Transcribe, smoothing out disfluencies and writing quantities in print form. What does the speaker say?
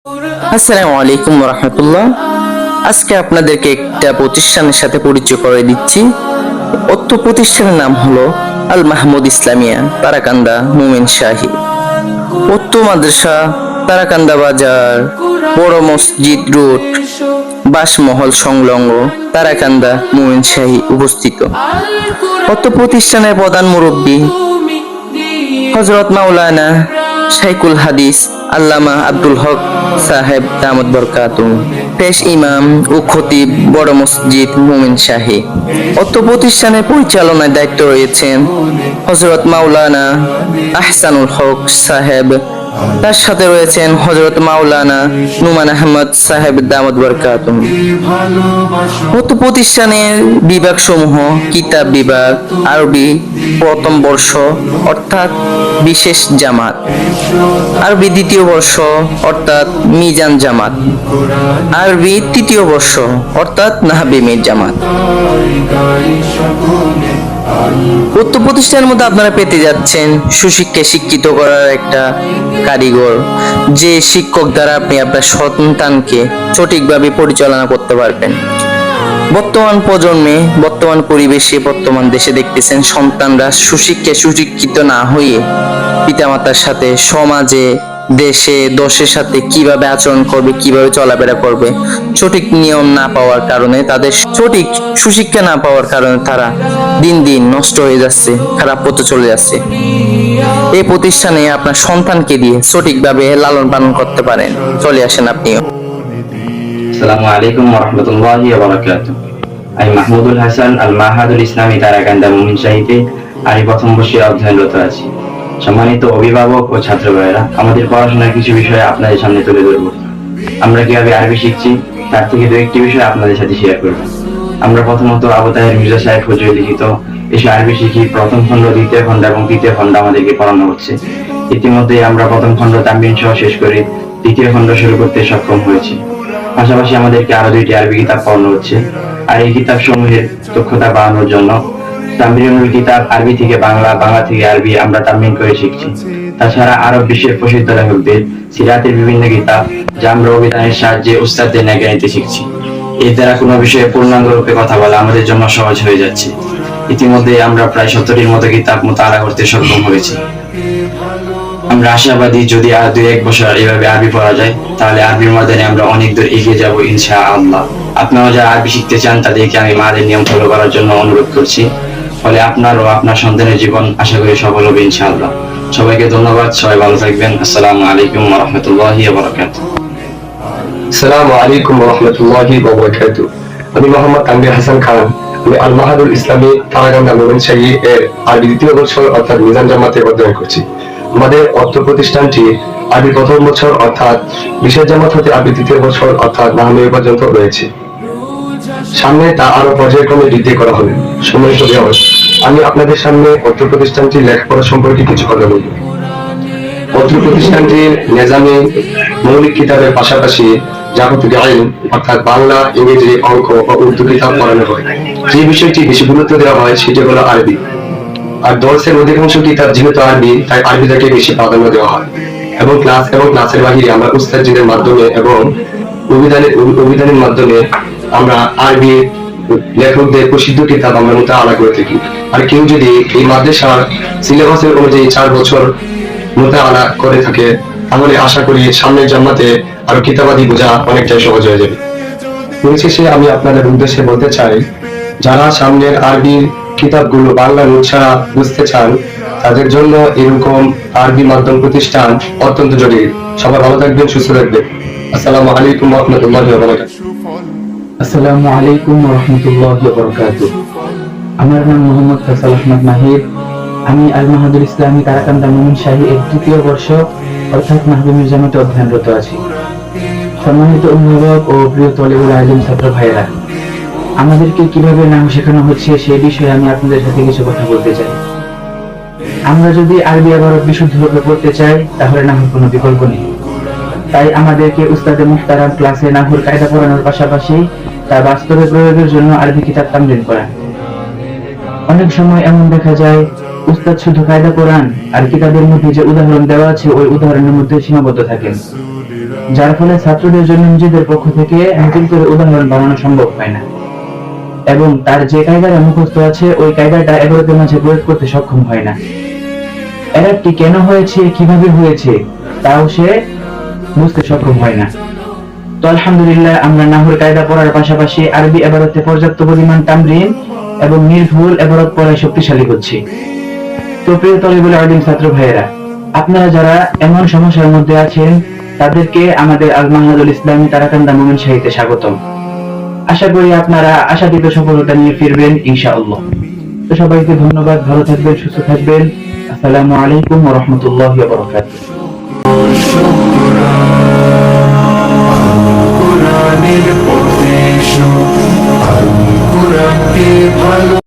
আসসালামু আলাইকুম রাহমাতুল্লাহ। আজকে আপনাদেরকে একটা প্রতিষ্ঠানের সাথে পরিচয় করে দিচ্ছি। উক্ত প্রতিষ্ঠানের নাম হলো আল মাহমুদ ইসলামিয়া তারাকান্দা মোমিন শাহী। উক্ত মাদ্রাসা তারাকান্দা বাজার, বড় মসজিদ রোড, বাসমহল সংলগ্ন তারাকান্দা মোমিন শাহী অবস্থিত। উক্ত প্রতিষ্ঠানের প্রধান মুরব্বী হযরত মাওলানা শাইখুল হাদিস আল্লামা আব্দুল হক সাহেব দামাত বরকাতুহু, পেশ ইমাম ও খতিব বড় মসজিদ মোমিন শাহী। উক্ত প্রতিষ্ঠানের পরিচালনার দায়িত্ব রয়েছেন হযরত মাওলানা আহসানুল হক সাহেব, তার সাথে রয়েছেন হযরত মাওলানা নুমান আহমদ সাহেব দামাত বরকাতুহু। উক্ত প্রতিষ্ঠানের বিভাগ সমূহ: কিতাব বিভাগ, আরবি প্রথম বর্ষ অর্থাৎ বিশেষ জামাত, আরবি দ্বিতীয় বর্ষ অর্থাৎ মিজান জামাত, আরবি তৃতীয় বর্ষ অর্থাৎ নাহবি মির জামাত। উক্ত প্রতিষ্ঠানের মধ্যে আপনারা পেতে যাচ্ছেন সুশিক্ষায় শিক্ষিত করার একটা কারিগর, যে শিক্ষক দ্বারা আপনি আপনার সন্তানকে সঠিকভাবে পরিচালনা করতে পারবেন। বর্তমান প্রজন্মে, বর্তমান পরিবেশে, বর্তমান দেশে দেখতেছেন সন্তানরা সুশিক্ষিত না হয়ে পিতামাতার সাথে, সমাজে, দেশে, দশের সাথে কিভাবে আচরণ করবে, কিভাবে চলাফেরা করবে, সঠিক নিয়ম না পাওয়ার কারণে, তাদের সঠিক সুশিক্ষা না পাওয়ার কারণে তারা দিন দিন নষ্ট হয়ে যাচ্ছে, খারাপ পথে চলে যাচ্ছে। এই প্রতিষ্ঠানে আপনার সন্তানকে দিয়ে সঠিকভাবে লালন পালন করতে পারেন। চলে আসেন আপনিও। আসসালামু আলাইকুম ওয়া রাহমাতুল্লাহি ওয়া বারাকাতুহু। আমি মাহমুদুল হাসান আল মাহাদুল ইসলামী তারাকান্দা মোমিন শাহীতে আরবি প্রথম বর্ষে অধ্যয়নরত আছি। সম্মানিত অভিভাবক ও ছাত্র ভাইয়েরা, আমাদের পড়াশোনার কিছু বিষয় আপনাদের সামনে তুলে ধরব। আমরা কিভাবে আরবি শিখছি তার থেকে দু একটি বিষয় আপনাদের সাথে শেয়ার করব। আমরা প্রথমত আবু তাহের মির্জা সাহেব হুজুর লিখিত এসে আরবি শিখি। প্রথম খণ্ড, দ্বিতীয় খণ্ড এবং তৃতীয় খণ্ড আমাদেরকে পড়ানো হচ্ছে। ইতিমধ্যে আমরা প্রথম খণ্ড তামরিন সহ শেষ করে দ্বিতীয় খণ্ড শুরু করতে সক্ষম হয়েছি। পাশাপাশি আমাদেরকে আরো 2টি আরবি কিতাব পড়ানো হচ্ছে। আর এই কিতাব সমূহের দক্ষতা বাড়ানোর জন্য তামরিনুল কিতাব আরবি থেকে বাংলা, বাংলা থেকে আরবি আমরা তামরিন করে শিখছি। তাছাড়া আরব বিশ্বের প্রসিদ্ধ লেখকদের সিরাতের বিভিন্ন কিতাব যা আমরা অভিধানের সাহায্যে উস্তাদদের নাগানিতে শিখছি। এর দ্বারা কোনো বিষয়ে পূর্ণাঙ্গ রূপে কথা বলা আমাদের জন্য সহজ হয়ে যাচ্ছে। ইতিমধ্যে আমরা প্রায় 70টির মতো কিতাব মোতালা করতে সক্ষম হয়েছি। আমরা আশাবাদী যদি আর 2-1 বছর এভাবে আরবি পড়া যায় তাহলে আরবির ময়দানে আমরা অনেক দূর এগিয়ে যাব ইনশাআল্লাহ। আপনারা যারা আরবি শিখতে চান তাদেরকে আমি মাদের নিয়ম ফলো করার জন্য অনুরোধ করছি। ফলে আপনার ও আপনার সন্তানের জীবন আশা করি সফল হবে ইনশাআল্লাহ। সবাইকে ধন্যবাদ, সবাই ভালো থাকবেন। আসসালামু আলাইকুম ওয়া রাহমাতুল্লাহি ওয়া বারাকাতুহু। আসসালামু আলাইকুম ওয়া রাহমাতুল্লাহি ওয়া বারাকাতুহু। আমি মোহাম্মদ তানভীর হাসান খান। আমি আল মাহাদুল ইসলামী তারাকান্দা মোমিন শাহী এর আরবি দ্বিতীয় বছর অর্থাৎ মিজান জামাতে অধ্যয়ন করছি। আমাদের অর্থ প্রতিষ্ঠানটি আরবি প্রথম বছর অর্থাৎ বিশেষ জামাত হতে আরবি তৃতীয় বছর অর্থাৎ নাহবি পর্যন্ত রয়েছে। সামনে তা আরো পর্যায়ক্রমে বৃদ্ধি করা হবে। সম্মানিত ভিউয়ার্স, আমি আপনাদের সামনে অর্থ প্রতিষ্ঠানটির লেখাপড়া সম্পর্কে কিছু কথা বলব। অর্থ প্রতিষ্ঠানটির নিজামী মৌলিক কিতাবের পাশাপাশি যাবতীয় আইন অর্থাৎ বাংলা, ইংরেজি, অঙ্ক ও উর্দু কিতাব পড়ানো হয়। যে বিষয়টি বেশি গুরুত্ব দেওয়া হয় সেটি হলো আরবি। আর দর্শের অধিকাংশ কিতাব যেহেতু আরবি, তাই আরবিটাকে বেশি প্রাধান্য দেওয়া হয়। এবং ক্লাসের বাহিরে আমরা উস্তাদদের মাধ্যমে এবং অভিধানের মাধ্যমে আমরা আরবি লেখকদের প্রসিদ্ধ কিতাব আমরা মোতালা করে থাকি। আর কেউ যদি এই মাদ্রাসার সিলেবাসের অনুযায়ী 4 বছর মোতালা করে থাকে তাহলে আশা করি সামনের জান্নাতে আরো কিতাবাদি বোঝা অনেকটাই সহজ হয়ে যাবে। পরিশেষে আমি আপনাদের উদ্দেশ্যে বলতে চাই, যারা সামনের আরবি কিতাবগুলো বাংলা নুচ্ছা বুঝতে চান তাদের জন্য এরকম আরবি মাধ্যম প্রতিষ্ঠান অত্যন্ত জরুরি। সবাই ভালো থাকবেন, সুস্থ থাকবেন। আসসালামু আলাইকুম ওয়া রাহমাতুল্লাহি ওয়া বারাকাতুহু। আসসালামু আলাইকুম ওয়া রাহমাতুল্লাহি ওয়া বারাকাতুহু। আমার নাম মোহাম্মদ ফয়সাল আহমদ মাহির। আমি আল মাহাদুল ইসলামী তারাকান্দা মোমিন শাহী এর তৃতীয় বর্ষ অর্থাৎ নাহবি মির জামাতে অধ্যয়নরত আছি। সম্মানিত অভিভাবক ও প্রিয় তলেবুল আলিম ছাত্র ভাইয়েরা, আমাদেরকে কিভাবে নাম শেখানো হচ্ছে সেই বিষয়ে আমি আপনাদের সাথে কিছু কথা বলতে চাই। আমরা যদি আরবি ইবারত বিশুদ্ধভাবে পড়তে চাই তাহলে নাহর কোনো বিকল্প নেই। তাই আমাদেরকে উস্তাদে মুহতারাম ক্লাসে নাহর কায়দা পড়ানোর পাশাপাশি তা বাস্তবে প্রয়োগের জন্য আরবি কিতাব তামরিন করা। অনেক সময় এমন দেখা যায় উস্তাদ শুধু কায়দা পড়ান আর কিতাবের মধ্যে যে উদাহরণ দেওয়া আছে ওই উদাহরণের মধ্যে সীমাবদ্ধ থাকেন। যার ফলে ছাত্রদের জন্য নিজেদের পক্ষ থেকে নতুন করে উদাহরণ বানানো সম্ভব হয় না, এবং তার যে কায়দাটা মুখস্থ আছে ওই কায়দাটা এবারতের মাঝে প্রয়োগ করতে সক্ষম হয় না। এরারটি কেন হয়েছে, কিভাবে হয়েছে তাও সে বুঝতে সক্ষম হয় না। তো আলহামদুলিল্লাহ আমরা নাহর কায়দা পড়ার পাশাপাশি আরবি এবারতে পর্যাপ্ত পরিমাণ তামরিন এবং নির্ভুল এবারত পড়ায় শক্তিশালী হচ্ছে। তো প্রিয় তলিবুল ইলম ছাত্র ভাইয়েরা, আপনারা যারা এমন সমস্যার মধ্যে আছেন তাদেরকে আমাদের আল মাহাদুল ইসলামী তারাকান্দা মোমিন শাহীতে স্বাগতম। আশা করি আপনারা আশাতীত সফলতা নিয়ে ফিরবেন ইনশাআল্লাহ। তো সবাইকে ধন্যবাদ, ভালো থাকবেন, সুস্থ থাকবেন। আসসালামু আলাইকুম ওয়া রাহমাতুল্লাহি ওয়া বারাকাতুহু।